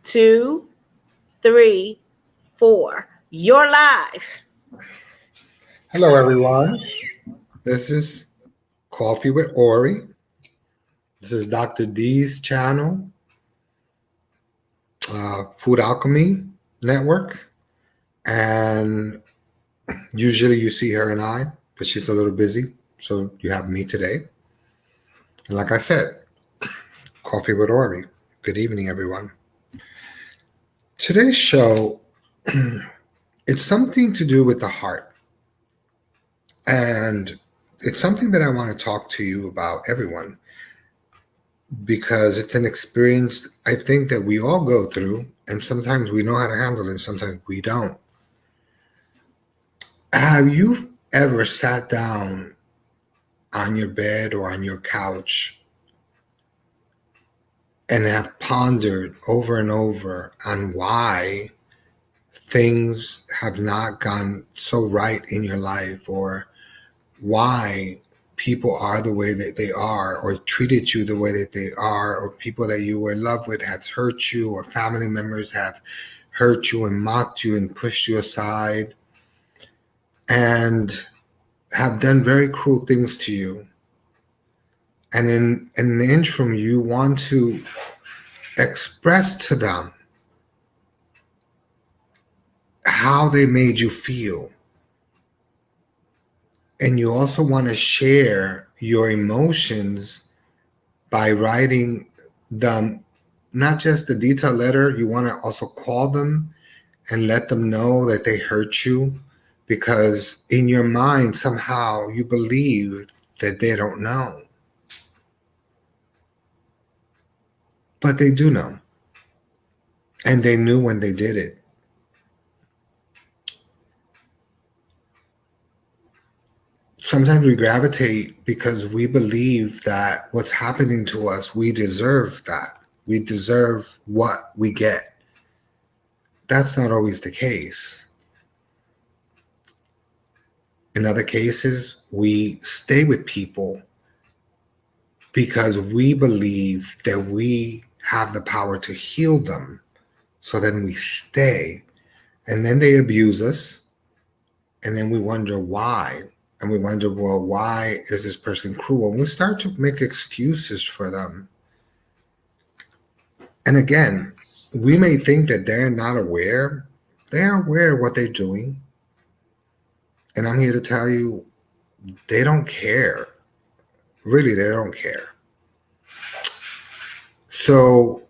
two, three, four. You're live. Hello, everyone. This is Coffee with Ori. This is Dr. D's channel, Food Alchemy Network. And usually you see her and I, but she's a little busy. So you have me today. And like I said, Coffee with Ori. Good evening, everyone. Today's show, it's something to do with the heart. And it's something that I want to talk to you about, everyone, because it's an experience I think that we all go through, and sometimes we know how to handle it, and sometimes we don't. Have you ever sat down on your bed or on your couch and have pondered over and over on why things have not gone so right in your life, or why people are the way that they are, or treated you the way that they are, or people that you were in love with has hurt you, or family members have hurt you and mocked you and pushed you aside and have done very cruel things to you? And in the interim, you want to express to them how they made you feel. And you also want to share your emotions by writing them, not just the detailed letter. You want to also call them and let them know that they hurt you, because in your mind, somehow you believe that they don't know. But they do know. And they knew when they did it. Sometimes we gravitate because we believe that what's happening to us, we deserve that. We deserve what we get. That's not always the case. In other cases, we stay with people because we believe that we have the power to heal them. So then we stay, and then they abuse us, and then we wonder why. And we wonder, well, why is this person cruel? And we start to make excuses for them. And again, we may think that they're not aware. They're aware of what they're doing. And I'm here to tell you, they don't care. Really, they don't care. So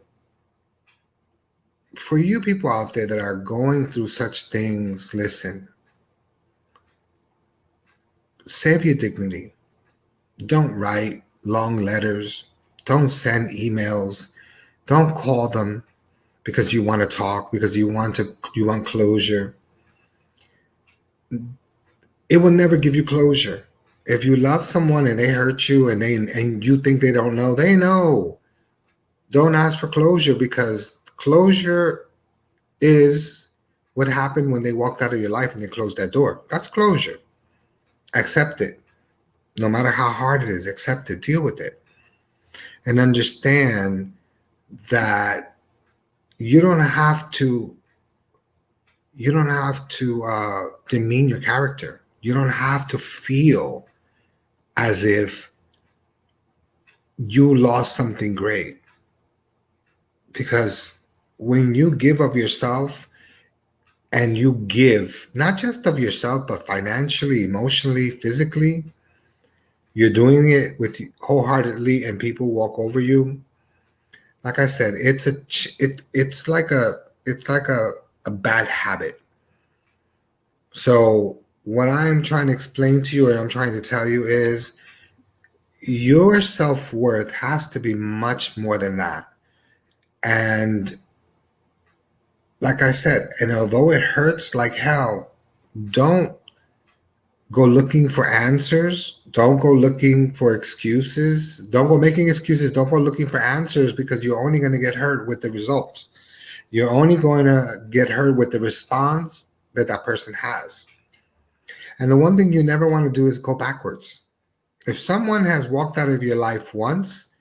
for you people out there that are going through such things, listen. Save your dignity. Don't write long letters. Don't send emails. Don't call them because you want to talk, because you want closure. It will never give you closure. If you love someone and they hurt you and you think they don't know, they know. Don't ask for closure, because closure is what happened when they walked out of your life and they closed that door. That's closure. Accept it. No matter how hard it is, accept it. Deal with it. And understand that you don't have to demean your character. You don't have to feel as if you lost something great. Because when you give of yourself, and you give not just of yourself, but financially, emotionally, physically, you're doing it with wholeheartedly, and people walk over you. Like I said, it's like a bad habit. So what I'm trying to explain to you, and I'm trying to tell you, is your self-worth has to be much more than that. And like I said, and although it hurts like hell, don't go looking for answers. Don't go looking for excuses. Don't go making excuses. Don't go looking for answers, because you're only going to get hurt with the results. You're only going to get hurt with the response that that person has. And the one thing you never want to do is go backwards. If someone has walked out of your life once,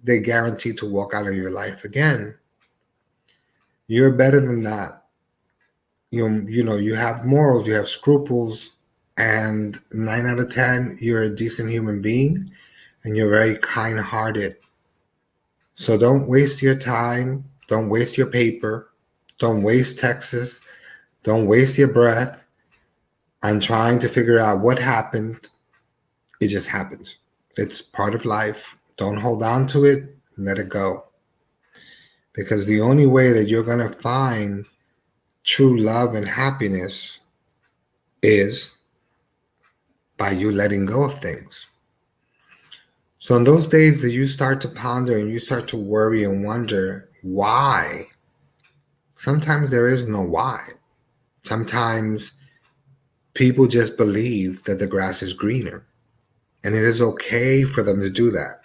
they guarantee to walk out of your life again. You're better than that. You have morals, you have scruples, and 9 out of 10, you're a decent human being and you're very kind hearted. So don't waste your time, don't waste your paper, don't waste Texas, don't waste your breath on trying to figure out what happened. It just happens. It's part of life. Don't hold on to it, let it go. Because the only way that you're going to find true love and happiness is by you letting go of things. So, in those days that you start to ponder and you start to worry and wonder why, sometimes there is no why. Sometimes people just believe that the grass is greener, and it is okay for them to do that.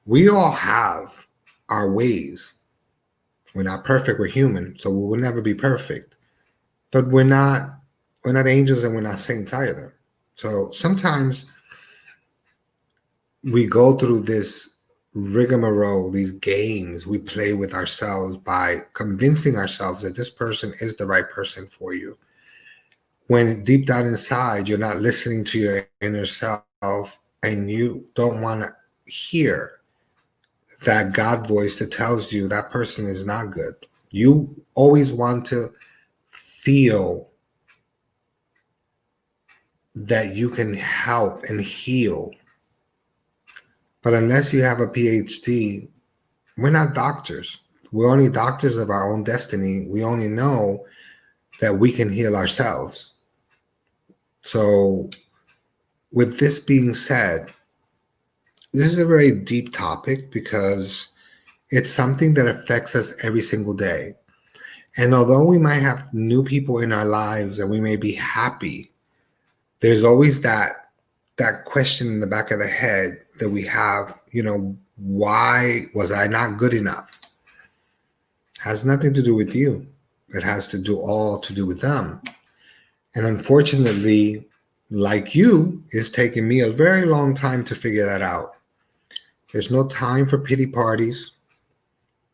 We all have our ways. We're not perfect, we're human, so we will never be perfect. But we're not angels and we're not saints either. So sometimes we go through this rigmarole, these games we play with ourselves by convincing ourselves that this person is the right person for you. When deep down inside, you're not listening to your inner self and you don't want to hear that God voice that tells you that person is not good. You always want to feel that you can help and heal. But unless you have a PhD, we're not doctors. We're only doctors of our own destiny. We only know that we can heal ourselves. So, with this being said, this is a very deep topic because it's something that affects us every single day. And although we might have new people in our lives and we may be happy, there's always that question in the back of the head that we have, why was I not good enough? Has nothing to do with you. It has to do all to do with them. And unfortunately, like you, it's taken me a very long time to figure that out. There's no time for pity parties.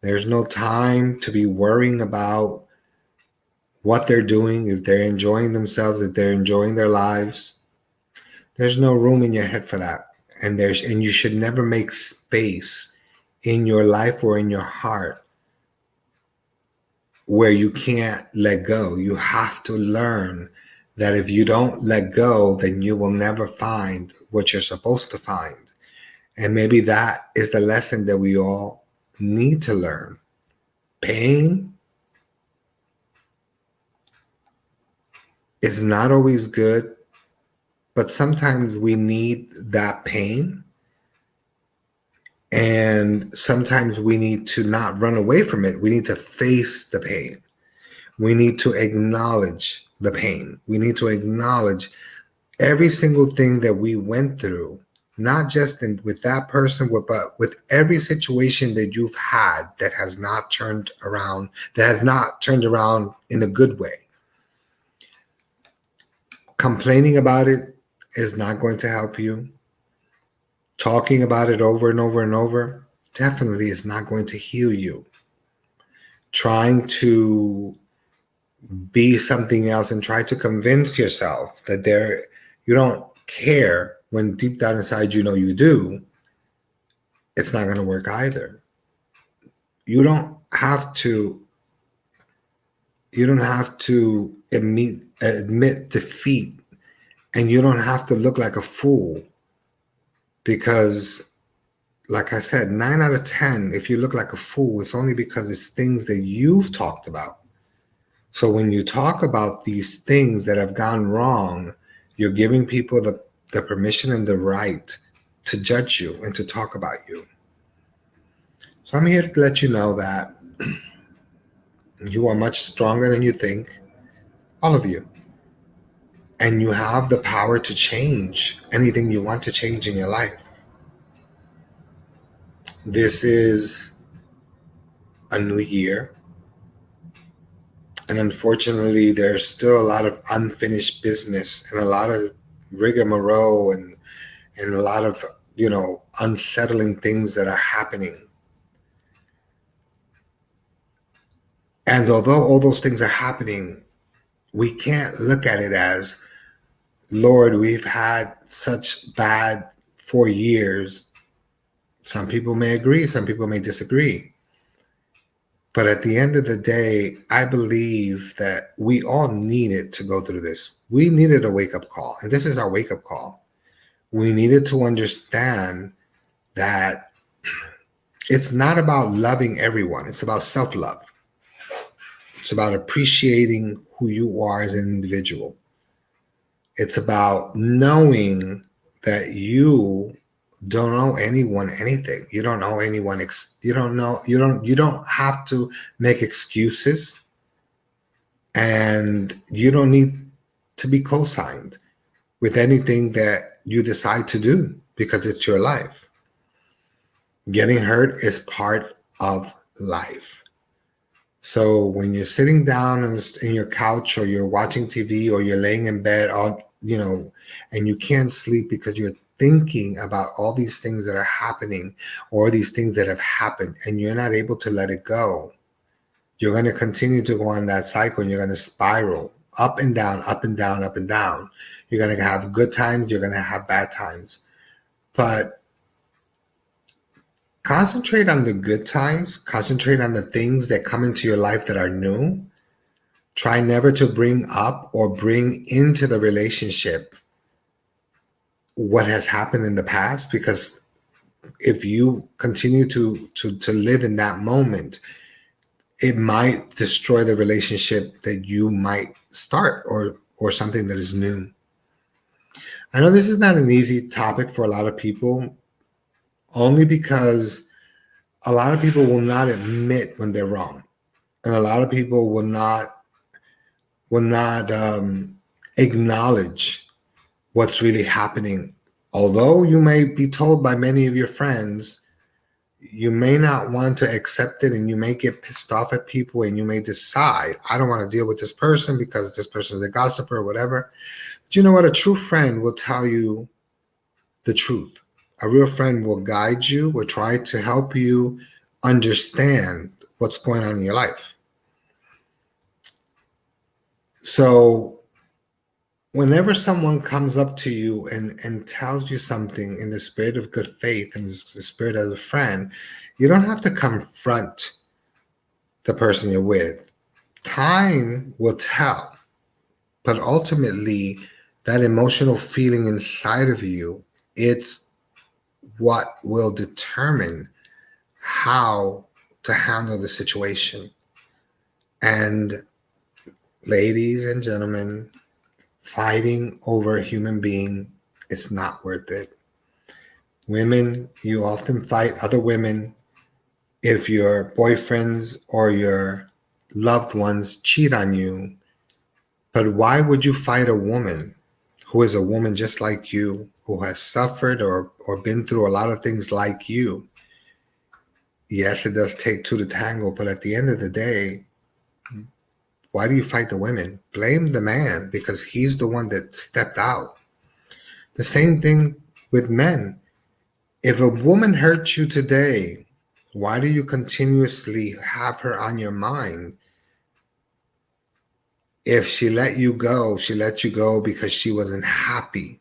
There's no time to be worrying about what they're doing, if they're enjoying themselves, if they're enjoying their lives. There's no room in your head for that. And you should never make space in your life or in your heart where you can't let go. You have to learn that if you don't let go, then you will never find what you're supposed to find. And maybe that is the lesson that we all need to learn. Pain is not always good, but sometimes we need that pain. And sometimes we need to not run away from it. We need to face the pain. We need to acknowledge the pain. We need to acknowledge every single thing that we went through, not just with that person, but with every situation that you've had that has not turned around, in a good way. Complaining about it is not going to help you. Talking about it over and over and over definitely is not going to heal you. Trying to be something else and try to convince yourself that you don't care when deep down inside you know you do, it's not going to work either. You don't have to admit defeat, and you don't have to look like a fool because, like I said, 9 out of 10, if you look like a fool, it's only because it's things that you've talked about. So when you talk about these things that have gone wrong, you're giving people the permission and the right to judge you and to talk about you. So I'm here to let you know that you are much stronger than you think, all of you. And you have the power to change anything you want to change in your life. This is a new year. And unfortunately, there's still a lot of unfinished business and a lot of rigmarole and a lot of, unsettling things that are happening. And although all those things are happening, we can't look at it as, Lord, we've had such bad 4 years. Some people may agree, some people may disagree. But at the end of the day, I believe that we all needed to go through this. We needed a wake up call. And this is our wake up call. We needed to understand that it's not about loving everyone, it's about self love. It's about appreciating who you are as an individual. It's about knowing that you don't owe anyone anything. You don't owe anyone. You don't know. You don't have to make excuses, and you don't need to be co-signed with anything that you decide to do because it's your life. Getting hurt is part of life. So when you're sitting down in your couch, or you're watching TV, or you're laying in bed, and you can't sleep because you're thinking about all these things that are happening, or these things that have happened, and you're not able to let it go, you're going to continue to go on that cycle, and you're going to spiral up and down, up and down, up and down. You're going to have good times, you're going to have bad times. But concentrate on the good times, concentrate on the things that come into your life that are new. Try never to bring up or bring into the relationship what has happened in the past, because if you continue to live in that moment, it might destroy the relationship that you might start, or something that is new. I know this is not an easy topic for a lot of people, only because a lot of people will not admit when they're wrong, and a lot of people will not acknowledge what's really happening. Although you may be told by many of your friends, you may not want to accept it, and you may get pissed off at people, and you may decide, I don't want to deal with this person because this person is a gossiper or whatever. But you know what? A true friend will tell you the truth. A real friend will guide you, will try to help you understand what's going on in your life. So whenever someone comes up to you and tells you something in the spirit of good faith and the spirit of a friend, you don't have to confront the person you're with. Time will tell, but ultimately, that emotional feeling inside of you, it's what will determine how to handle the situation. And ladies and gentlemen, fighting over a human being is not worth it. Women, you often fight other women if your boyfriends or your loved ones cheat on you. But why would you fight a woman who is a woman just like you, who has suffered or been through a lot of things like you? Yes, it does take two to tango, but at the end of the day, why do you fight the women? Blame the man, because he's the one that stepped out. The same thing with men. If a woman hurts you today, why do you continuously have her on your mind? If she let you go, she let you go because she wasn't happy.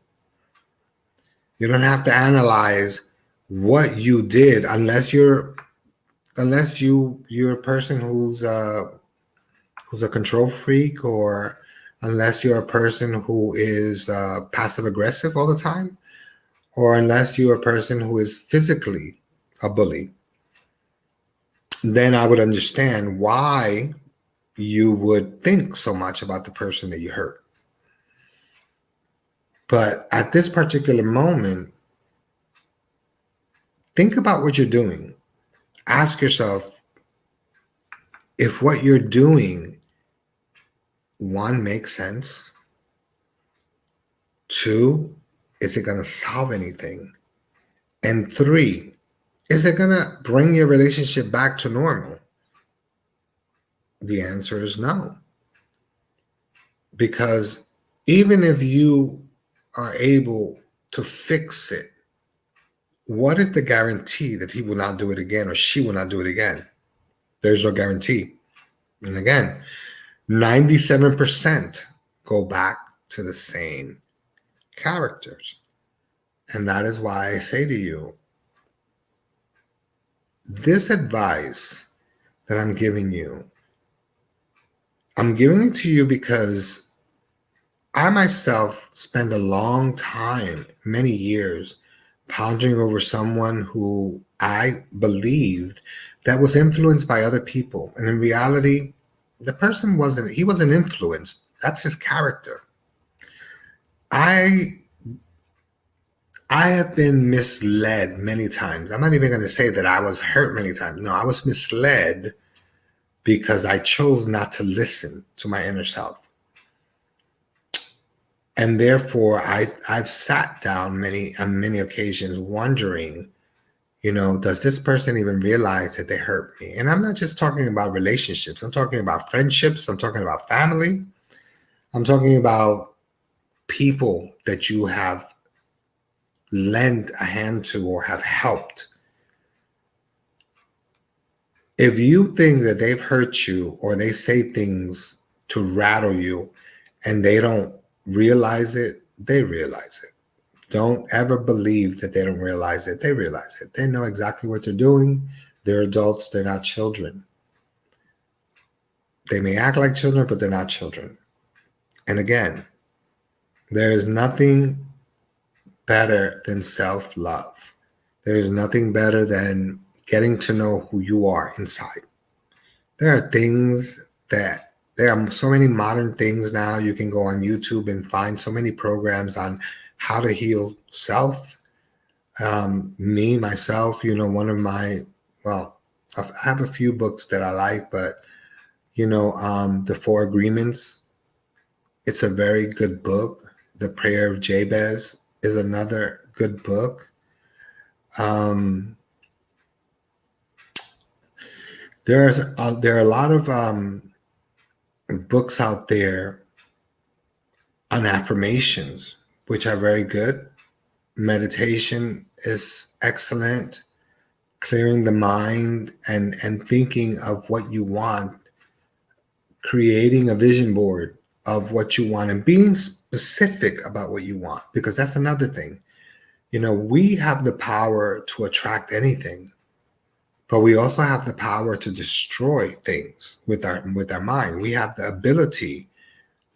You don't have to analyze what you did unless you're a person who's a control freak, or unless you're a person who is passive aggressive all the time, or unless you're a person who is physically a bully. Then I would understand why you would think so much about the person that you hurt. But at this particular moment, think about what you're doing. Ask yourself if what you're doing, one, makes sense. Two, is it going to solve anything? And three, is it going to bring your relationship back to normal? The answer is no. Because even if you are able to fix it, what is the guarantee that he will not do it again, or she will not do it again? There's no guarantee. And again, 97% go back to the same characters. And that is why I say to you, this advice that I'm giving it to you because I myself spent a long time, many years, pondering over someone who I believed that was influenced by other people. And in reality, the person he wasn't influenced. That's his character. I I have been misled many times. I'm not even going to say that I was hurt many times. No, I was misled because I chose not to listen to my inner self. And therefore I've sat down on many occasions wondering, does this person even realize that they hurt me? And I'm not just talking about relationships. I'm talking about friendships. I'm talking about family. I'm talking about people that you have lent a hand to or have helped. If you think that they've hurt you or they say things to rattle you and they don't realize it, they realize it. Don't ever believe that they don't realize it. They realize it. They know exactly what they're doing. They're adults, they're not children. They may act like children, but they're not children. And again, there is nothing better than self love. There is nothing better than getting to know who you are inside. There are things that there are so many modern things now. You can go on YouTube and find so many programs on how to heal self. Me, myself, one of my, well, I have a few books that I like, but, The Four Agreements, it's a very good book. The Prayer of Jabez is another good book. Um, there are a lot of books out there on affirmations, which are very good. Meditation is excellent. Clearing the mind and thinking of what you want, creating a vision board of what you want and being specific about what you want, because that's another thing. We have the power to attract anything, but we also have the power to destroy things with our mind. We have the ability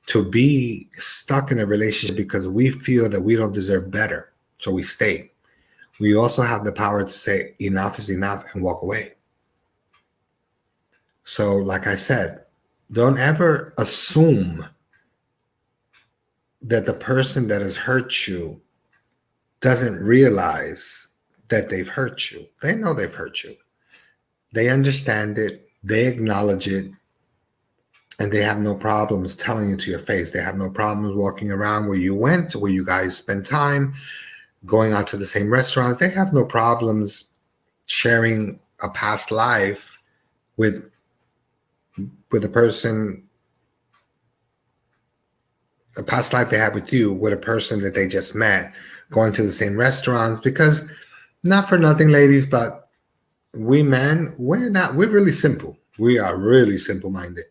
to be stuck in a relationship because we feel that we don't deserve better, so we stay. We also have the power to say enough is enough and walk away. So, like I said, don't ever assume that the person that has hurt you doesn't realize that they've hurt you. They know they've hurt you. They understand it, they acknowledge it, and they have no problems telling you to your face. They have no problems walking around where you went, where you guys spend time, going out to the same restaurant. They have no problems sharing a past life with a person, a past life they had with you, with a person that they just met, going to the same restaurants. Because not for nothing, ladies, but we men, we're really simple. We are really simple minded.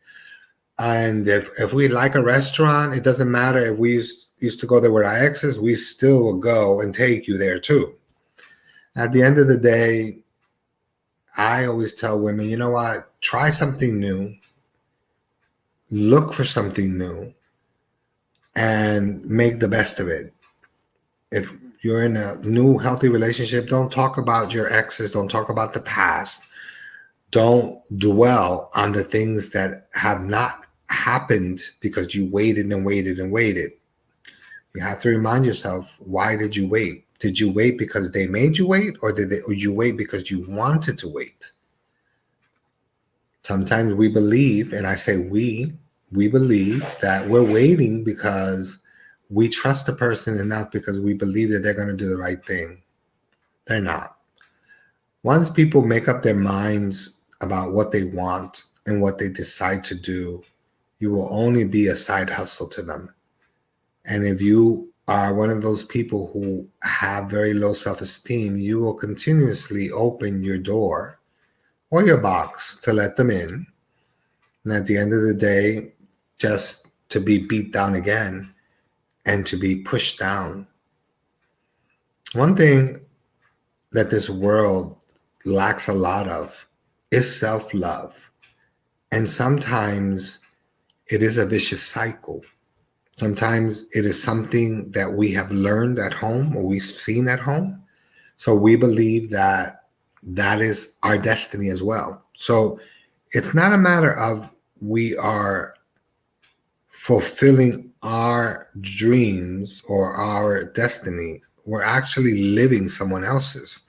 And if we like a restaurant, it doesn't matter if we used to go there with our exes, we still will go and take you there too. At the end of the day, I always tell women, you know what? Try something new, look for something new, and make the best of it. If you're in a new healthy relationship, don't talk about your exes, don't talk about the past. Don't dwell on the things that have not happened because you waited and waited and waited. You have to remind yourself, why did you wait? Did you wait because they made you wait, or or you wait because you wanted to wait? Sometimes we believe, and I say we believe that we're waiting because we trust the person enough, because we believe that they're going to do the right thing. They're not. Once people make up their minds about what they want and what they decide to do, you will only be a side hustle to them. And if you are one of those people who have very low self-esteem, you will continuously open your door or your box to let them in, And at the end of the day, just to be beat down again and to be pushed down. One thing that this world lacks a lot of is self love. And sometimes it is a vicious cycle. Sometimes it is something that we have learned at home or we've seen at home. So we believe that that is our destiny as well. So it's not a matter of we are fulfilling our dreams or our destiny. We're actually living someone else's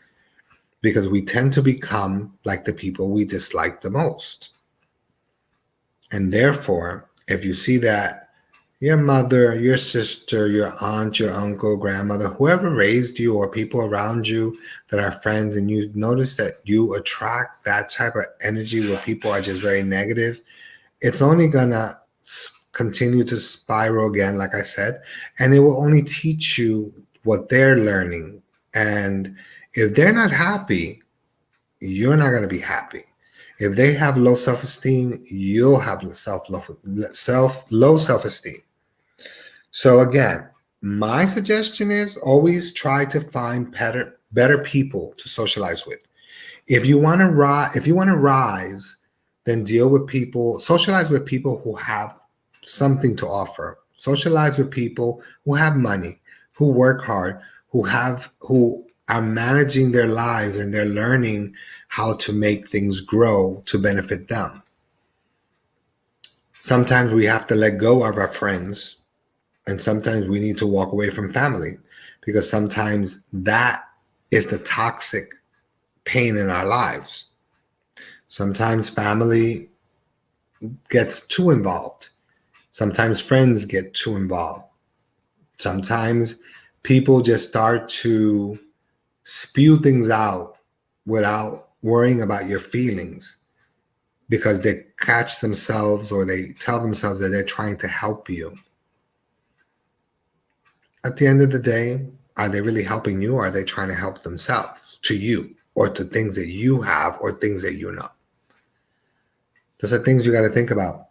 because we tend to become like the people we dislike the most. And therefore, if you see that your mother, your sister, your aunt, your uncle, grandmother, whoever raised you, or people around you that are friends, and you notice that you attract that type of energy where people are just very negative, it's only gonna continue to spiral again, like I said, and it will only teach you what they're learning. And if they're not happy, you're not gonna be happy. If they have low self esteem, you'll have low self esteem. So again, my suggestion is always try to find better people to socialize with. If you want to rise, then deal with people, socialize with people who have something to offer. Socialize with people who have money, who work hard, who are managing their lives and they're learning how to make things grow to benefit them. Sometimes we have to let go of our friends, and sometimes we need to walk away from family because sometimes that is the toxic pain in our lives. Sometimes family gets too involved. Sometimes friends get too involved. Sometimes people just start to spew things out without worrying about your feelings because they catch themselves or they tell themselves that they're trying to help you. At the end of the day, are they really helping you or are they trying to help themselves to you or to things that you have or things that you know? Those are things you got to think about.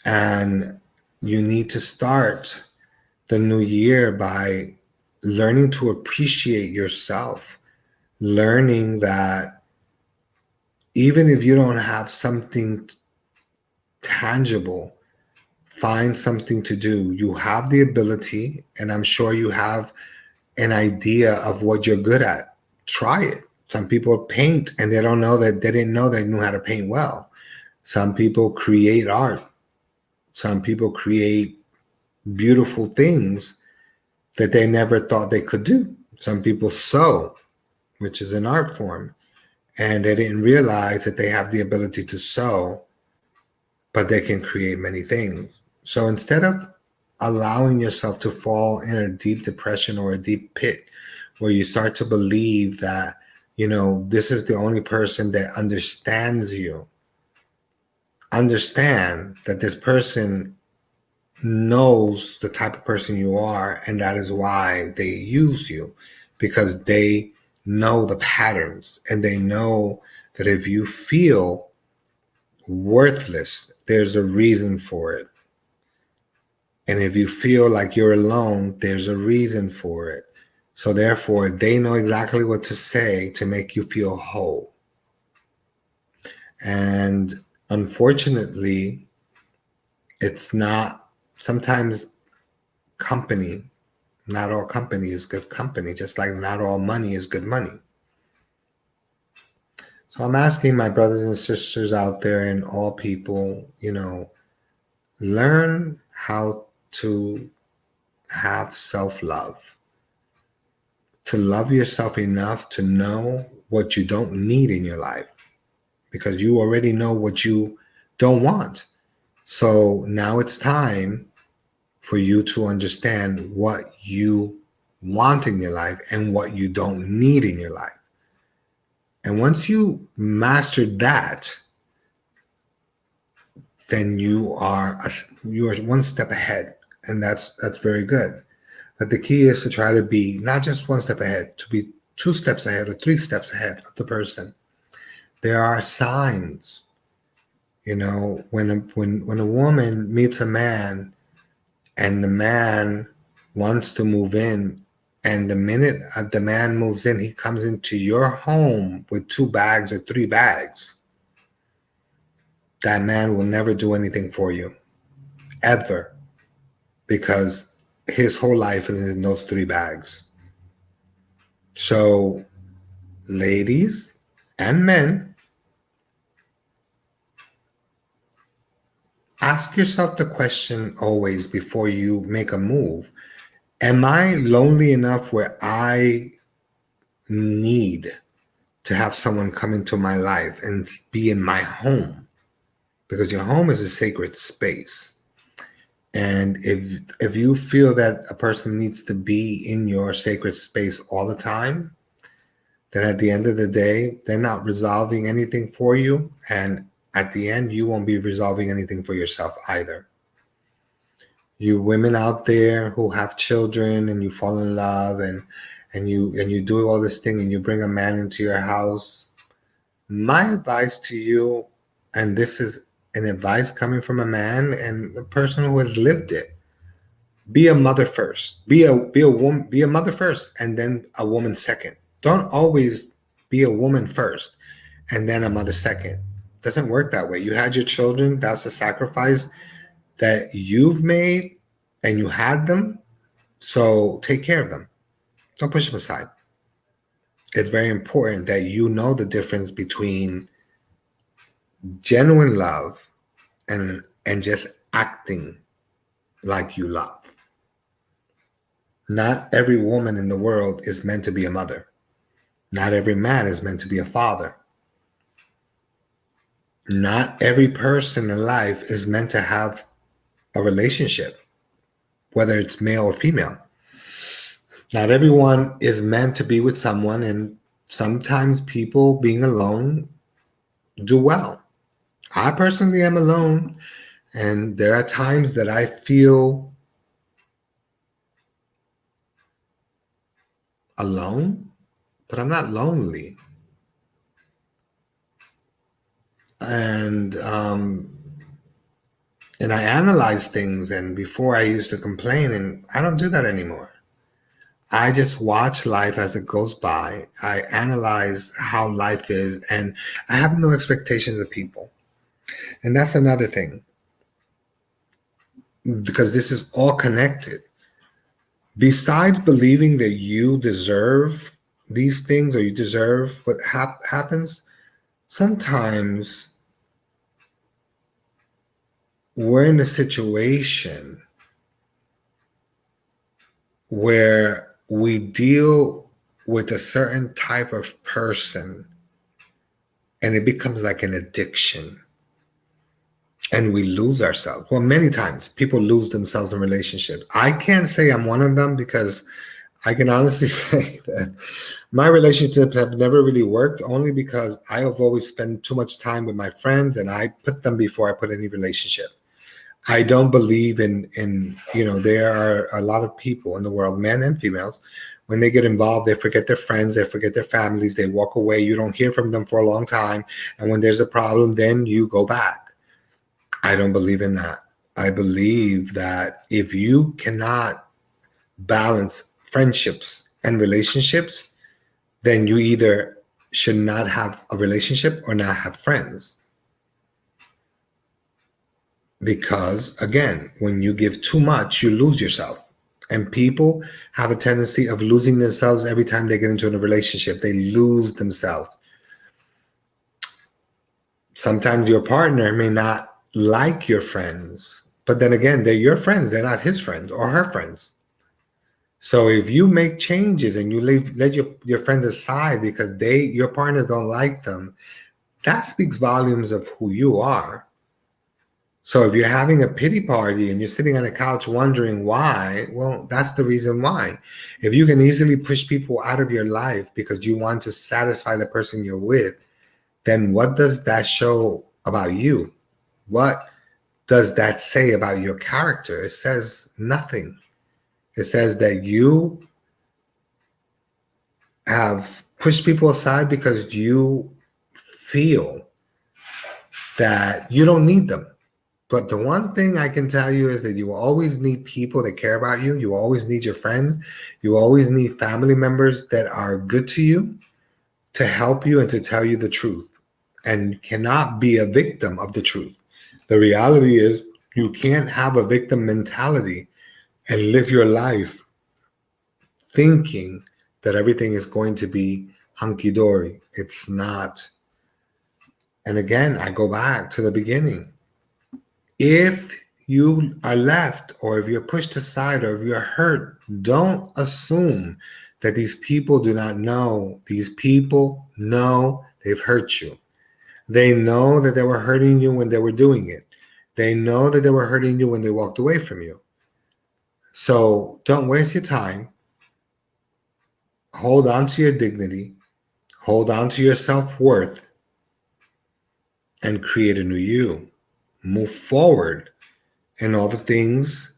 And you need to start the new year by learning to appreciate yourself, learning that even if you don't have something tangible, find something to do. You have the ability, and I'm sure you have an idea of what you're good at. Try it. Some people paint and they don't know that they didn't know they knew how to paint well. Some people create art. Some people create beautiful things that they never thought they could do. Some people sew, which is an art form, and they didn't realize that they have the ability to sew, but they can create many things. So instead of allowing yourself to fall in a deep depression or a deep pit where you start to believe that, this is the only person that understands you, understand that this person knows the type of person you are, and that is why they use you because they know the patterns and they know that if you feel worthless, there's a reason for it. And if you feel like you're alone, there's a reason for it. So therefore, they know exactly what to say to make you feel whole. And unfortunately, it's not sometimes company. Not all company is good company, just like not all money is good money. So I'm asking my brothers and sisters out there and all people, learn how to have self love, to love yourself enough to know what you don't need in your life because you already know what you don't want. So now it's time for you to understand what you want in your life and what you don't need in your life. And once you master that, then you are one step ahead, and that's very good. But the key is to try to be not just one step ahead, to be two steps ahead or three steps ahead of the person. There are signs When a woman meets a man and the man wants to move in, and the minute the man moves in, he comes into your home with 2 bags or 3 bags. That man will never do anything for you, ever, because his whole life is in those 3 bags. So, ladies and men, ask yourself the question always before you make a move. Am I lonely enough where I need to have someone come into my life and be in my home? Because your home is a sacred space. And if you feel that a person needs to be in your sacred space all the time, then at the end of the day, they're not resolving anything for you. And at the end, you won't be resolving anything for yourself either. You women out there who have children and you fall in love and you do all this thing and you bring a man into your house, my advice to you, and this is an advice coming from a man and a person who has lived it, be a mother first. Be a woman. Be a mother first, and then a woman second. Don't always be a woman first and then a mother second. It doesn't work that way. You had your children. That's a sacrifice that you've made, and you had them. So take care of them. Don't push them aside. It's very important that you know the difference between genuine love and just acting like you love. Not every woman in the world is meant to be a mother. Not every man is meant to be a father. Not every person in life is meant to have a relationship, whether it's male or female. Not everyone is meant to be with someone, and sometimes people being alone do well. I personally am alone, and there are times that I feel alone, but I'm not lonely. And and I analyze things, and before I used to complain, and I don't do that anymore. I just watch life as it goes by. I analyze how life is, and I have no expectations of people. And that's another thing, because this is all connected. Besides believing that you deserve these things or you deserve what happens, sometimes we're in a situation where we deal with a certain type of person and it becomes like an addiction and we lose ourselves. Well, many times people lose themselves in relationships. I can't say I'm one of them because I can honestly say that my relationships have never really worked, only because I have always spent too much time with my friends and I put them before I put any relationship. I don't believe in there are a lot of people in the world, men and females, when they get involved, they forget their friends, they forget their families, they walk away, you don't hear from them for a long time. And when there's a problem, then you go back. I don't believe in that. I believe that if you cannot balance friendships and relationships, then you either should not have a relationship or not have friends. Because again, when you give too much, you lose yourself. And people have a tendency of losing themselves every time they get into a relationship. They lose themselves. Sometimes your partner may not like your friends, but then again, they're your friends. They're not his friends or her friends. So if you make changes and you let your friends aside because your partners don't like them, that speaks volumes of who you are. So if you're having a pity party and you're sitting on a couch wondering why, well, that's the reason why. If you can easily push people out of your life because you want to satisfy the person you're with, then what does that show about you? What does that say about your character? It says nothing. It says that you have pushed people aside because you feel that you don't need them. But the one thing I can tell you is that you will always need people that care about you. You will always need your friends. You will always need family members that are good to you to help you and to tell you the truth. And you cannot be a victim of the truth. The reality is, you can't have a victim mentality and live your life thinking that everything is going to be hunky dory. It's not. And again, I go back to the beginning. If you are left, or if you're pushed aside, or if you're hurt, don't assume that these people do not know. These people know they've hurt you. They know that they were hurting you when they were doing it. They know that they were hurting you when they walked away from you. So don't waste your time. Hold on to your dignity. Hold on to your self worth and create a new you. Move forward in all the things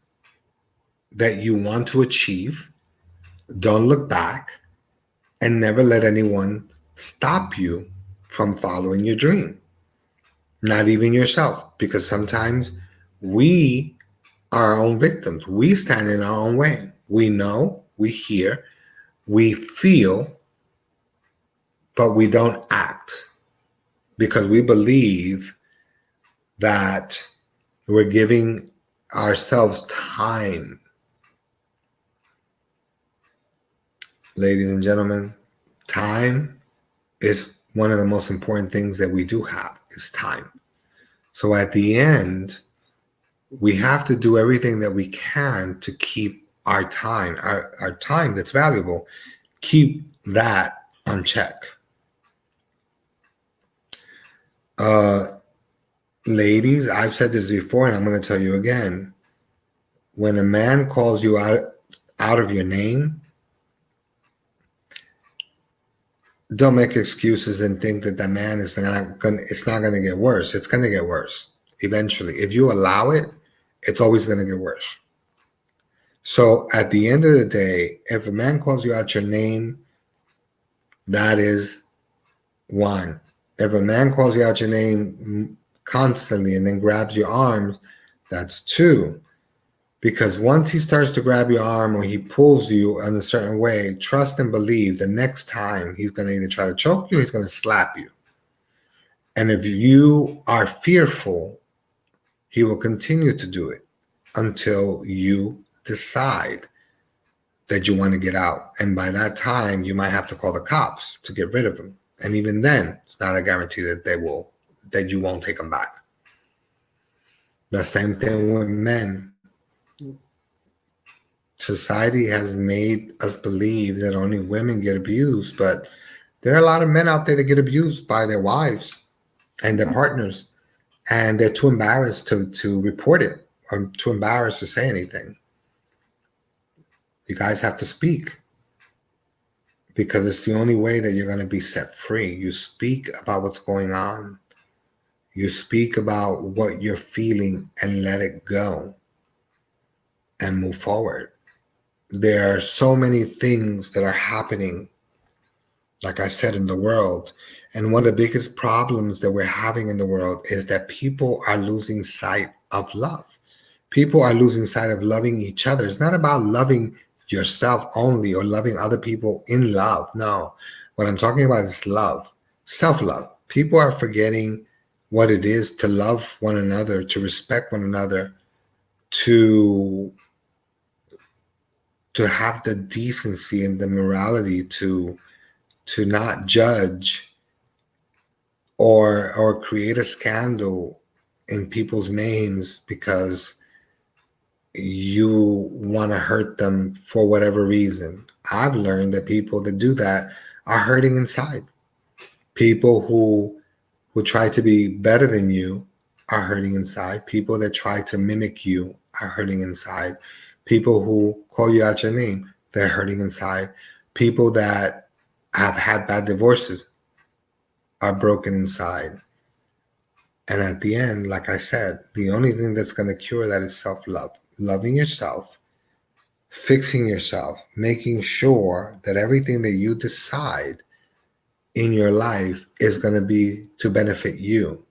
that you want to achieve. Don't look back, and never let anyone stop you from following your dream. Not even yourself, because sometimes we are our own victims. We stand in our own way. We know, we hear, we feel, but we don't act because we believe that we're giving ourselves time. Ladies and gentlemen, time is one of the most important things that we do have, is time. So at the end, we have to do everything that we can to keep our time, our time that's valuable, keep that on check. Ladies, I've said this before and I'm going to tell you again. When a man calls you out of your name, don't make excuses and think that that man is not going. It's not going to get worse. It's going to get worse eventually. If you allow it, it's always going to get worse. So at the end of the day, if a man calls you out your name, that is one. If a man calls you out your name constantly and then grabs your arms, that's two. Because once he starts to grab your arm or he pulls you in a certain way, trust and believe the next time he's going to either try to choke you or he's going to slap you. And if you are fearful, he will continue to do it until you decide that you want to get out. And by that time, you might have to call the cops to get rid of him. And even then, it's not a guarantee that you won't take him back. The same thing with men. Society has made us believe that only women get abused, but there are a lot of men out there that get abused by their wives and their partners, and they're too embarrassed to report it or too embarrassed to say anything. You guys have to speak because it's the only way that you're going to be set free. You speak about what's going on. You speak about what you're feeling and let it go and move forward. There are so many things that are happening, like I said, in the world. And one of the biggest problems that we're having in the world is that people are losing sight of love. People are losing sight of loving each other. It's not about loving yourself only or loving other people in love. No, what I'm talking about is love, self-love. People are forgetting what it is to love one another, to respect one another, to have the decency and the morality to not judge or create a scandal in people's names because you want to hurt them for whatever reason. I've learned that people that do that are hurting inside. People who try to be better than you are hurting inside. People that try to mimic you are hurting inside. People who call you out your name, they're hurting inside. People that have had bad divorces are broken inside. And at the end, like I said, the only thing that's going to cure that is self-love. Loving yourself, fixing yourself, making sure that everything that you decide in your life is going to be to benefit you.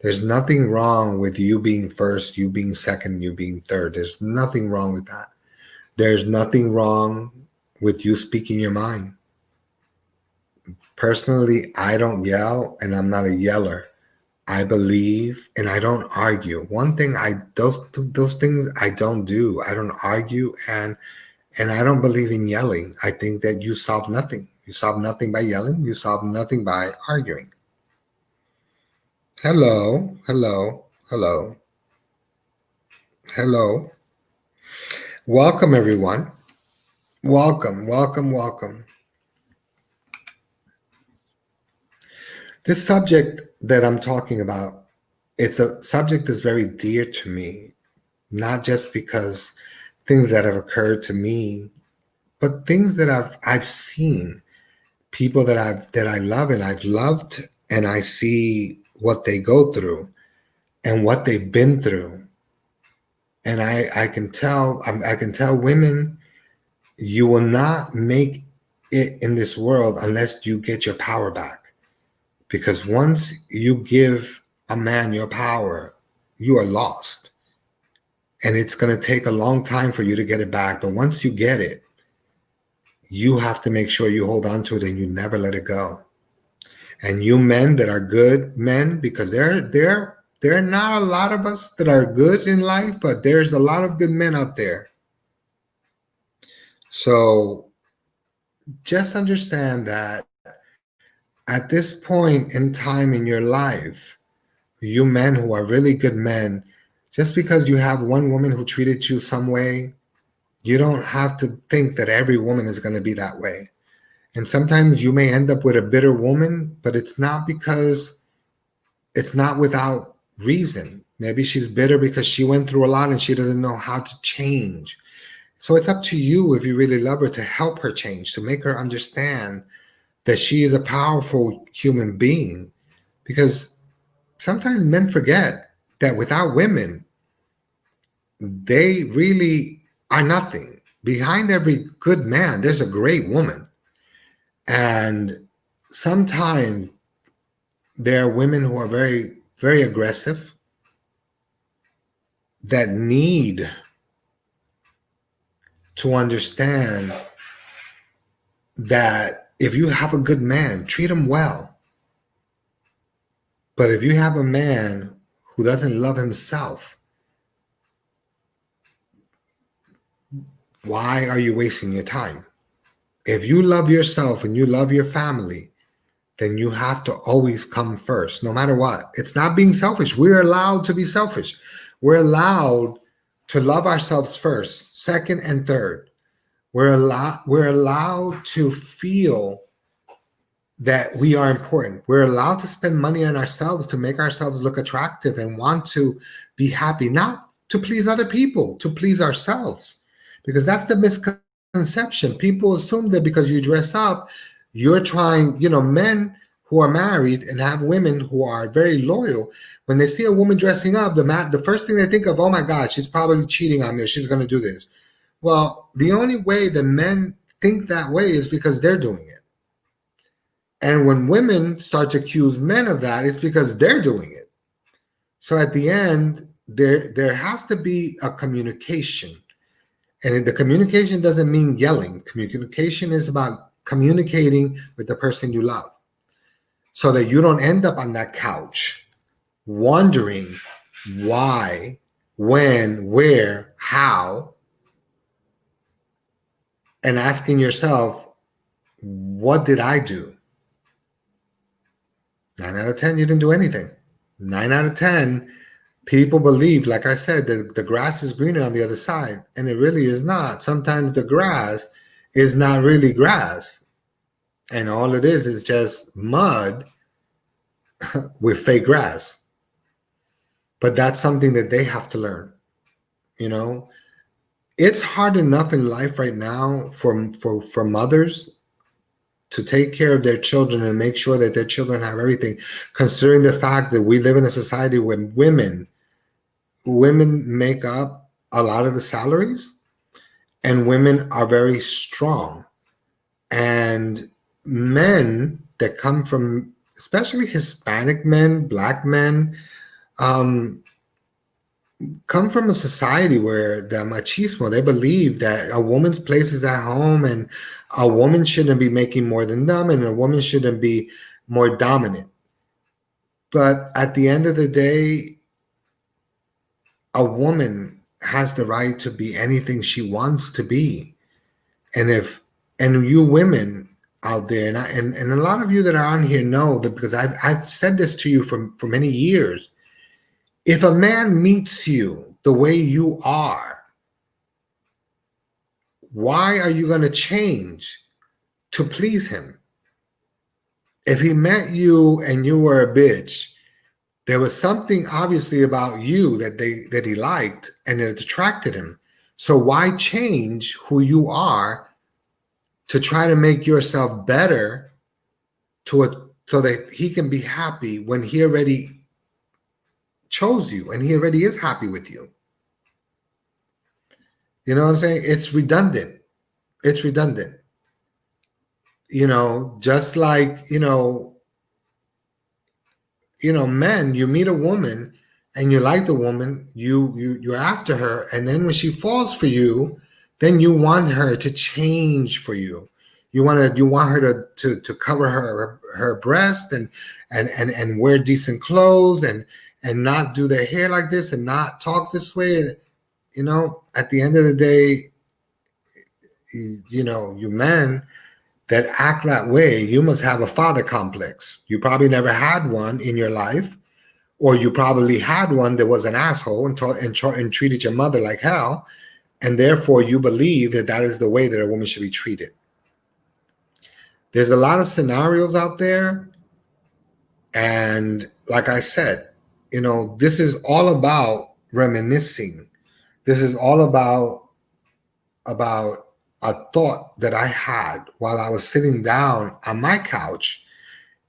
There's nothing wrong with you being first, you being second, you being third. There's nothing wrong with that. There's nothing wrong with you speaking your mind. Personally, I don't yell and I'm not a yeller. I believe and I don't argue. One thing I those things I don't do. I don't argue and I don't believe in yelling. I think that you solve nothing. You solve nothing by yelling. You solve nothing by arguing. Hello, hello, hello, hello. Welcome everyone. Welcome, welcome, welcome. This subject that I'm talking about, it's a subject that's very dear to me, not just because things that have occurred to me, but things that I've seen, people that I love and I've loved, and I see what they go through and what they've been through. And I can tell I can tell women, you will not make it in this world unless you get your power back. Because once you give a man your power, you are lost. And it's going to take a long time for you to get it back. But once you get it, you have to make sure you hold on to it and you never let it go. And you men that are good men, because there are not a lot of us that are good in life, but there's a lot of good men out there. So just understand that at this point in time in your life, you men who are really good men, just because you have one woman who treated you some way, you don't have to think that every woman is going to be that way. And sometimes you may end up with a bitter woman, but it's not because it's not without reason. Maybe she's bitter because she went through a lot and she doesn't know how to change. So it's up to you, if you really love her, to help her change, to make her understand that she is a powerful human being. Because sometimes men forget that without women, they really are nothing. Behind every good man, there's a great woman. And sometimes there are women who are very, very aggressive, that need to understand that if you have a good man, treat him well. But if you have a man who doesn't love himself, why are you wasting your time? If you love yourself and you love your family, then you have to always come first, no matter what. It's not being selfish. We're allowed to be selfish. We're allowed to love ourselves first, second, and third. We're allowed to feel that we are important. We're allowed to spend money on ourselves to make ourselves look attractive and want to be happy, not to please other people, to please ourselves. Because that's the misconception. People assume that because you dress up, you're trying, men who are married and have women who are very loyal, when they see a woman dressing up, the first thing they think of, oh my God, she's probably cheating on me, or she's going to do this. Well, the only way that men think that way is because they're doing it. And when women start to accuse men of that, it's because they're doing it. So at the end, there has to be a communication. And the communication doesn't mean yelling. Communication is about communicating with the person you love, so that you don't end up on that couch wondering why, when, where, how, and asking yourself, what did I do? 9 out of 10, you didn't do anything. 9 out of 10, people believe, like I said, that the grass is greener on the other side, and it really is not. Sometimes the grass is not really grass, and all it is just mud with fake grass. But that's something that they have to learn. It's hard enough in life right now for mothers to take care of their children and make sure that their children have everything, considering the fact that we live in a society where women make up a lot of the salaries, and women are very strong. And men that come from, especially Hispanic men, Black men, um, come from a society where the machismo, they believe that a woman's place is at home and a woman shouldn't be making more than them and a woman shouldn't be more dominant. But at the end of the day, a woman has the right to be anything she wants to be. And if and you women out there, and a lot of you that are on here know that because I've said this to you for many years. If a man meets you the way you are, why are you going to change to please him? If he met you and you were a bitch, there was something obviously about you that he liked and it attracted him. So why change who you are to try to make yourself better so that he can be happy when he already chose you and he already is happy with you? You know what I'm saying? It's redundant. It's redundant. Just like, men, you meet a woman and you like the woman, you're after her, and then when she falls for you, then you want her to change for you. You want her to cover her breast and wear decent clothes and not do their hair like this and not talk this way. At the end of the day, you men that act that way, you must have a father complex. You probably never had one in your life, or you probably had one that was an asshole and treated your mother like hell, and therefore you believe that that is the way that a woman should be treated. There's a lot of scenarios out there, and like I said, this is all about reminiscing. This is all about a thought that I had while I was sitting down on my couch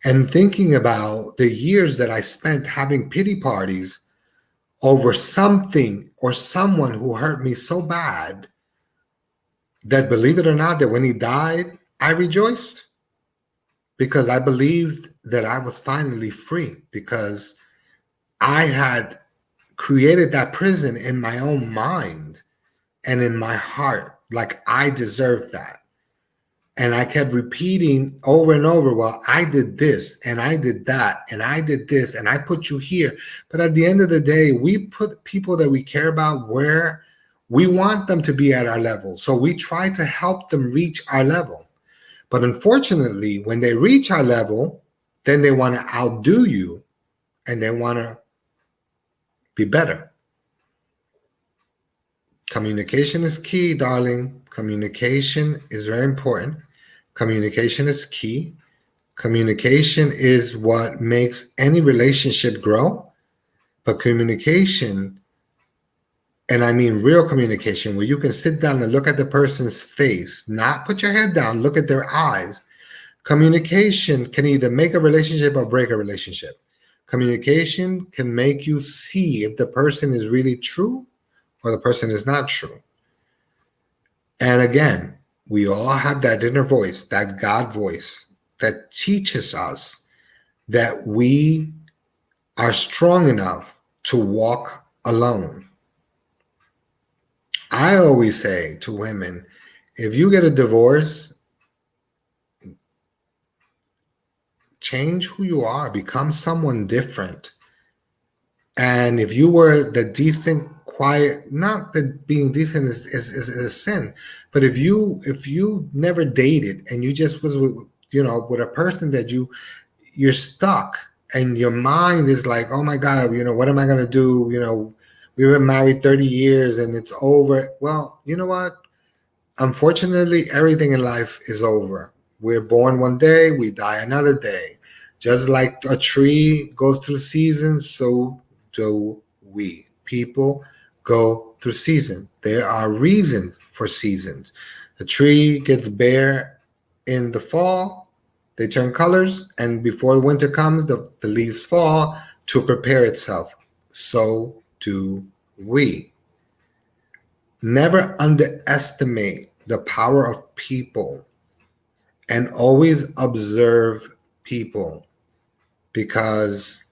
and thinking about the years that I spent having pity parties over something or someone who hurt me so bad that, believe it or not, that when he died, I rejoiced because I believed that I was finally free because I had created that prison in my own mind and in my heart, like I deserved that. And I kept repeating over and over, well, I did this and I did that and I did this and I put you here. But at the end of the day, we put people that we care about where we want them to be at our level. So we try to help them reach our level. But unfortunately, when they reach our level, then they want to outdo you and they want to be better. Communication is key, darling. Communication is very important. Communication is key. Communication is what makes any relationship grow. But communication, and I mean real communication, where you can sit down and look at the person's face, not put your head down, look at their eyes. Communication can either make a relationship or break a relationship. Communication can make you see if the person is really true or the person is not true. And again, we all have that inner voice, that God voice that teaches us that we are strong enough to walk alone. I always say to women, if you get a divorce, change who you are, become someone different. And if you were the decent, quiet, not that being decent is a sin, but if you never dated and you just was with a person that you're stuck and your mind is like, oh my God, what am I gonna do? We've been married 30 years and it's over. Well, you know what? Unfortunately, everything in life is over. We're born one day, we die another day. Just like a tree goes through seasons, so do we. People go through seasons. There are reasons for seasons. The tree gets bare in the fall, they turn colors, and before the winter comes, the leaves fall to prepare itself. So do we. Never underestimate the power of people and always observe people because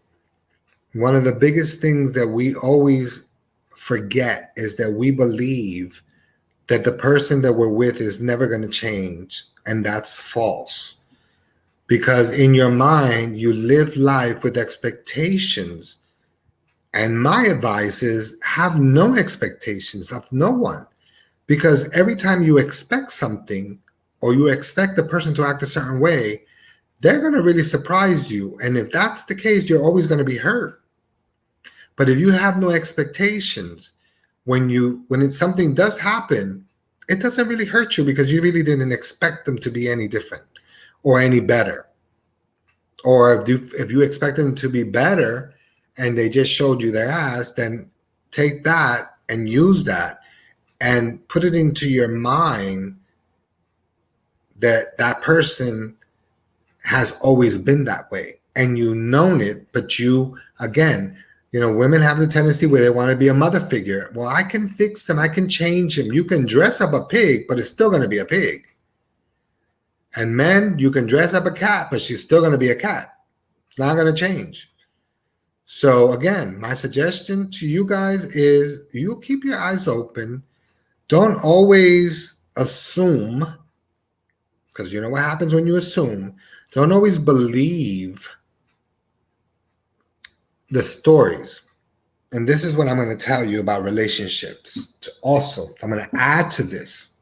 One of the biggest things that we always forget is that we believe that the person that we're with is never going to change. And that's false. Because in your mind, you live life with expectations. And my advice is have no expectations of no one. Because every time you expect something or you expect the person to act a certain way, they're going to really surprise you. And if that's the case, you're always going to be hurt. But if you have no expectations, something does happen, it doesn't really hurt you because you really didn't expect them to be any different or any better. Or if you expect them to be better and they just showed you their ass, then take that and use that and put it into your mind that that person has always been that way and you known it, but you, again, women have the tendency where they want to be a mother figure. Well, I can fix him, I can change him. You can dress up a pig, but it's still going to be a pig. And men, you can dress up a cat, but she's still going to be a cat. It's not going to change. So again, my suggestion to you guys is you keep your eyes open. Don't always assume, because you know what happens when you assume. Don't always believe the stories. And this is what I'm going to tell you about relationships. Also, I'm going to add to this.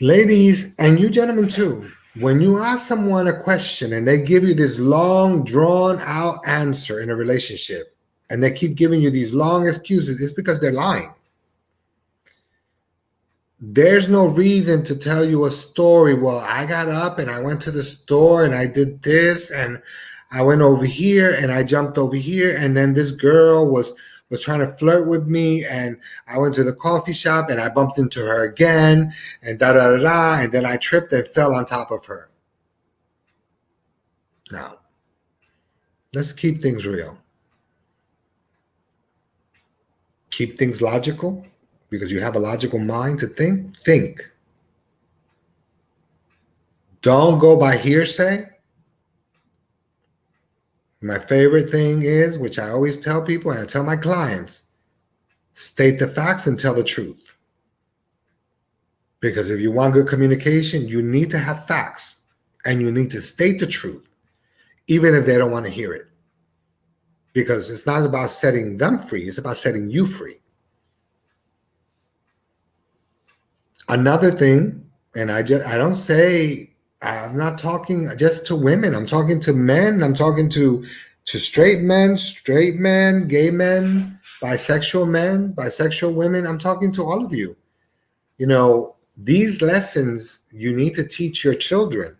Ladies, and you gentlemen too, when you ask someone a question and they give you this long, drawn out answer in a relationship, and they keep giving you these long excuses, it's because they're lying. There's no reason to tell you a story. Well, I got up and I went to the store and I did this and I went over here and I jumped over here and then this girl was trying to flirt with me and I went to the coffee shop and I bumped into her again and da da da da and then I tripped and fell on top of her. Now, let's keep things real. Keep things logical because you have a logical mind to think. Think. Don't go by hearsay. My favorite thing is, which I always tell people and I tell my clients, state the facts and tell the truth. Because if you want good communication, you need to have facts and you need to state the truth, even if they don't want to hear it. Because it's not about setting them free, it's about setting you free. Another thing, and I don't say, I'm not talking just to women. I'm talking to men. I'm talking to straight men, gay men, bisexual women. I'm talking to all of you. These lessons you need to teach your children.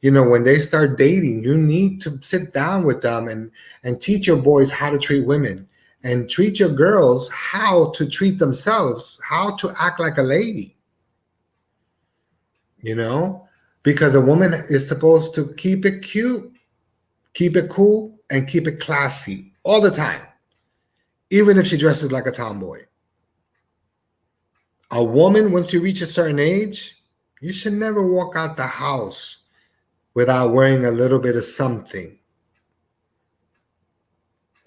When they start dating, you need to sit down with them and teach your boys how to treat women and treat your girls how to treat themselves, how to act like a lady. Because a woman is supposed to keep it cute, keep it cool, and keep it classy all the time, even if she dresses like a tomboy. A woman, once you reach a certain age, you should never walk out the house without wearing a little bit of something.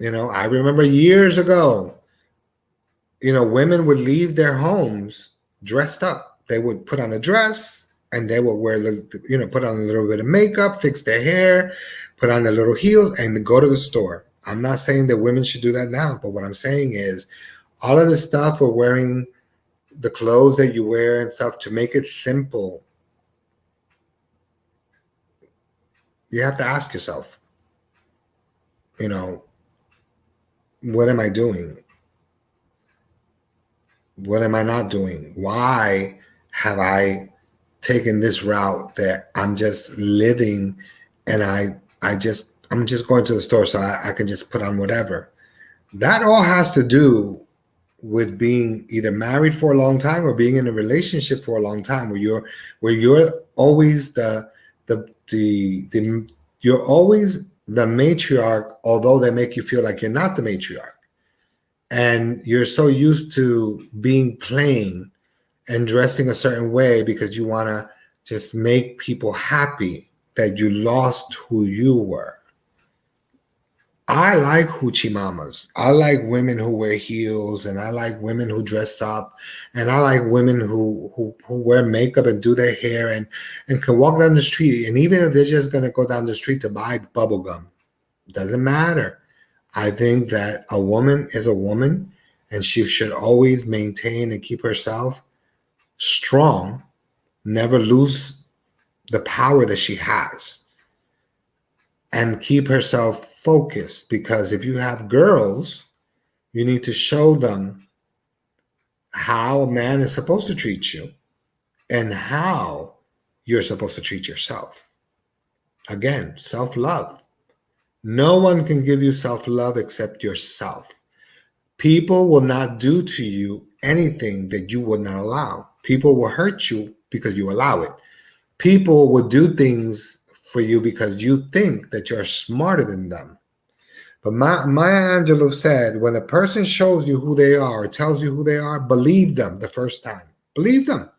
I remember years ago, women would leave their homes dressed up. They would put on a dress, and they will wear, put on a little bit of makeup, fix their hair, put on their little heels, and go to the store. I'm not saying that women should do that now, but what I'm saying is all of the stuff we're wearing, the clothes that you wear and stuff, to make it simple, you have to ask yourself, what am I doing? What am I not doing? Why have I taken this route that I'm just living and I'm just going to the store so I can just put on whatever? That all has to do with being either married for a long time or being in a relationship for a long time, where you're always you're always the matriarch, although they make you feel like you're not the matriarch. And you're so used to being plain and dressing a certain way because you want to just make people happy that you lost who you were. I like hoochie mamas. I like women who wear heels, and I like women who dress up, and I like women who wear makeup and do their hair and can walk down the street. And even if they're just gonna go down the street to buy bubble gum, doesn't matter. I think that a woman is a woman, and she should always maintain and keep herself strong, never lose the power that she has, and keep herself focused. Because if you have girls, you need to show them how a man is supposed to treat you and how you're supposed to treat yourself. Again, self love. No one can give you self love except yourself. People will not do to you anything that you would not allow. People will hurt you because you allow it. People will do things for you because you think that you're smarter than them. But Maya Angelou said, when a person shows you who they are or tells you who they are, believe them the first time. Believe them.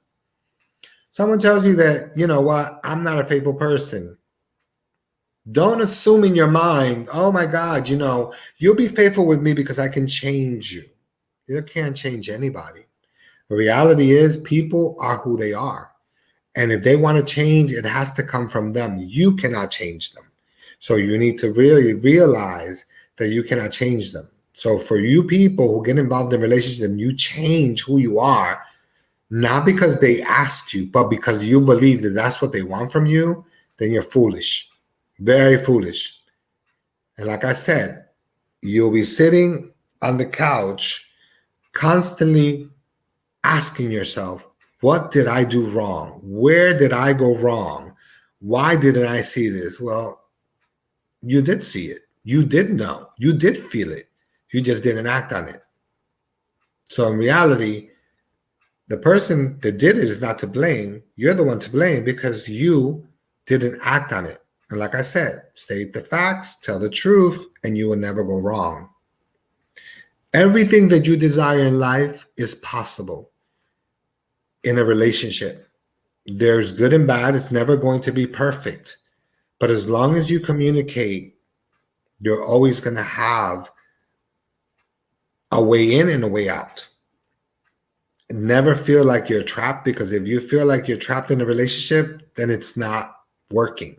Someone tells you that, you know what, I'm not a faithful person. Don't assume in your mind, oh my God, you'll be faithful with me because I can change you. You can't change anybody. The reality is, people are who they are. And if they want to change, it has to come from them. You cannot change them. So you need to really realize that you cannot change them. So for you people who get involved in relationships and you change who you are, not because they asked you, but because you believe that that's what they want from you, then you're foolish. Very foolish. And like I said, you'll be sitting on the couch constantly asking yourself, what did I do wrong? Where did I go wrong? Why didn't I see this? Well, you did see it. You did know. You did feel it. You just didn't act on it. So in reality, the person that did it is not to blame. You're the one to blame because you didn't act on it. And like I said, state the facts, tell the truth, and you will never go wrong. Everything that you desire in life is possible in a relationship. There's good and bad. It's never going to be perfect. But as long as you communicate, you're always going to have a way in and a way out. Never feel like you're trapped, because if you feel like you're trapped in a relationship, then it's not working.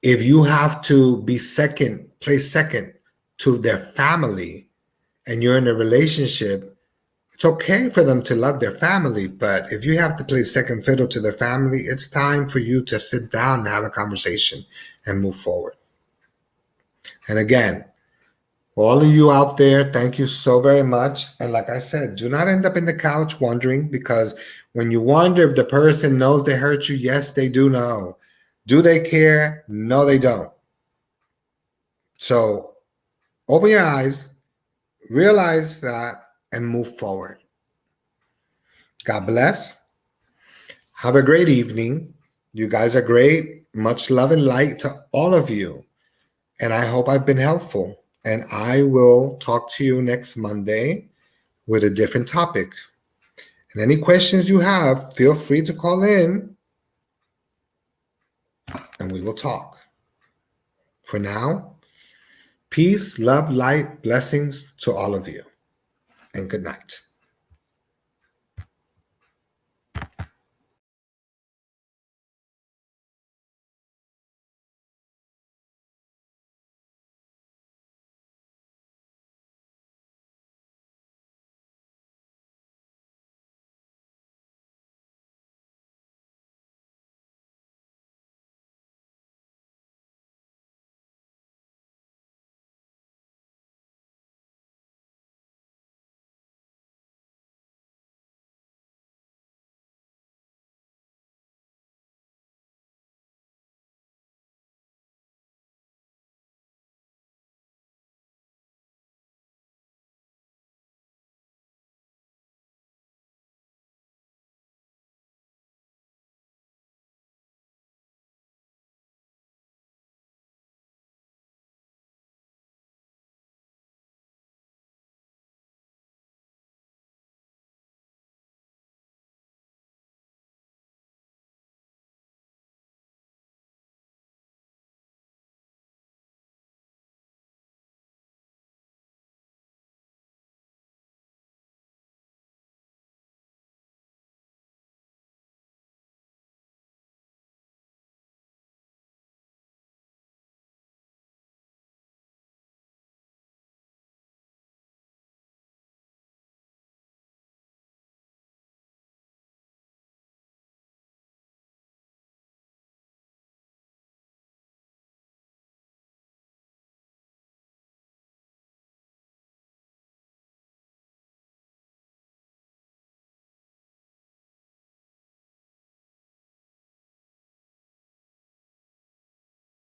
If you have to be second, place second to their family, and you're in a relationship, it's okay for them to love their family, but if you have to play second fiddle to their family, it's time for you to sit down and have a conversation and move forward. And again, all of you out there, thank you so very much. And like I said, do not end up in the couch wondering, because when you wonder if the person knows they hurt you, yes, they do know. Do they care? No, they don't. So open your eyes, realize that, and move forward. God bless. Have a great evening. You guys are great. Much love and light to all of you. And I hope I've been helpful. And I will talk to you next Monday with a different topic. And any questions you have, feel free to call in and we will talk. For now, peace, love, light, blessings to all of you. And good night.